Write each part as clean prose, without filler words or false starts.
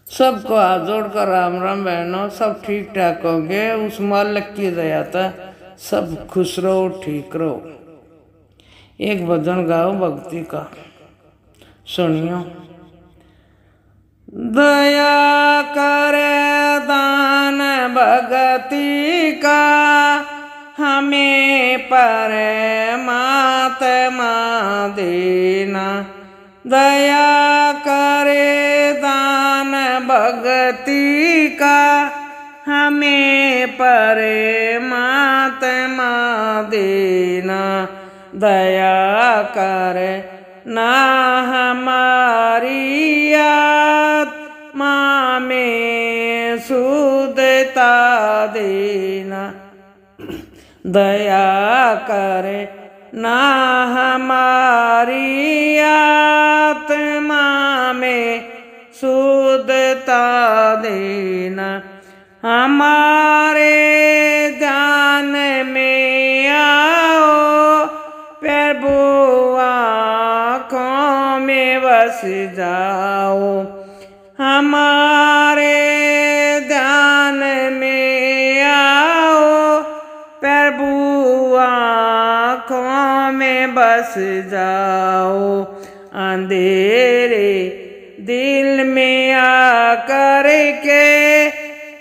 सबको हाथ जोड़कर राम राम बहनों, सब ठीक ठाक होंगे। उस मालिक की दया था, सब खुश रहो, ठीक रहो। एक भजन गाओ भक्ति का, सुनियो। दया करे दान भगति का, हमें परमात्मा देना। दया करे दान भगति का, हमें परमात्मा देना। दया करे ना हमारी आत्मा में शुद्धता देना। दया करे ना हमारी आत्मा में शुद्धता देना। हमारे ध्यान में आओ, प्रभु आँखों में बस जाओ। हमारे ध्यान में आओ, प्रभु आँखों में बस जाओ। अंधेरे दिल में आकर के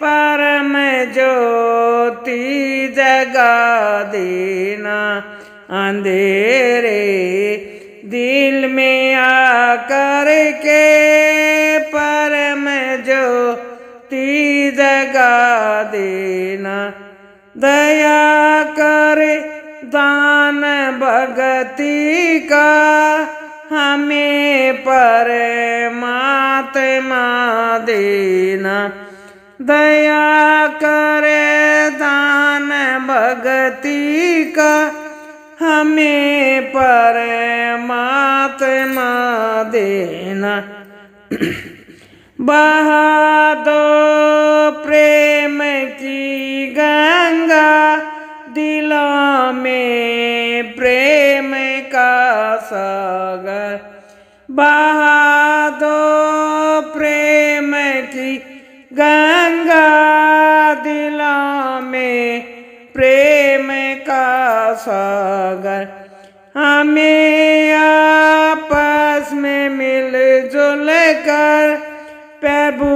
परम ज्योति जगा देना। अंधेरे दिल में आकर के परम ज्योति जगा देना। दया करे दान भगति का, हमें परमात्मा देना। दया करे दान भगति का, हमें परमात्मा देना। बहा दो प्रेम की गंगा, दिलों में प्रेम का सागर। बहा दो प्रेम की गंगा, दिलों में प्रेम का सागर। हमें आपस में मिलजुल कर प्रभु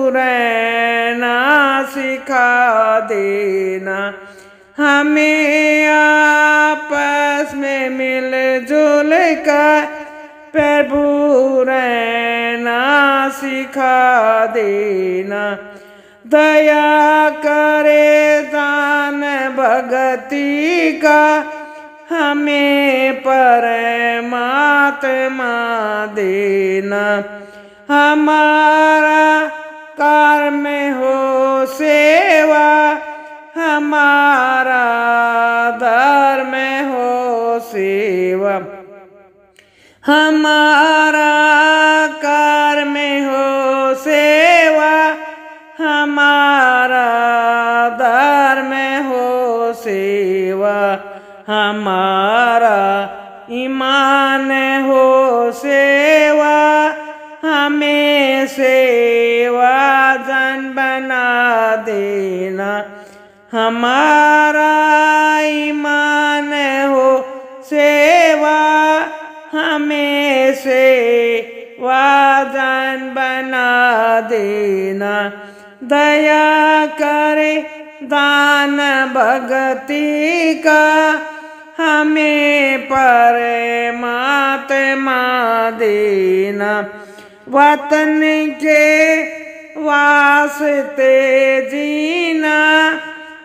रहना सिखा देना। हमें आपस में मिलजुल कर प्रभु रहना सिखा देना। दया करे दान भगति का, हमें परमात्मा देना। हमारा कर्म हो सेवा, हमारा धर्म हो सेवा। हमारा कर्म हो सेवा, हमारा धर्म हो सेवा। हमारा ईमान हो सेवा, हमें सेवा जन बना देना। हमारा ईमान हो सेवा, हमें सेवा जन बना देना। दया करे दान भगति का, हमें परमात्मा देना। वतन के वास्ते जीना,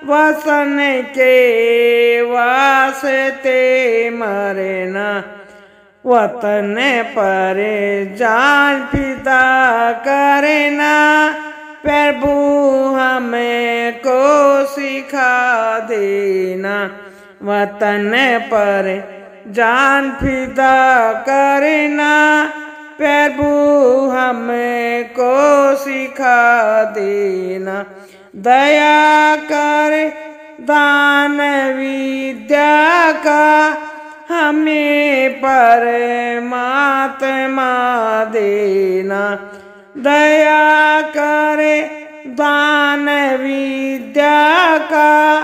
वसन के वास्ते मरना। वतन पर जान फिदा करना, प्रभु हमें को सिखा देना। वतन पर जान फिदा करना, प्रभु हमको सिखा देना। दया कर दान विद्या का, हमें परमात्मा देना। दया करे दान विद्या का,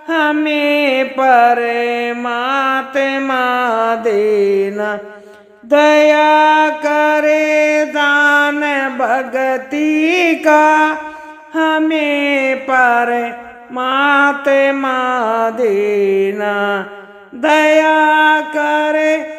हमें परमात्मा देना। दया करे दान भक्ति का, हमें परमात्मा देना। दया करे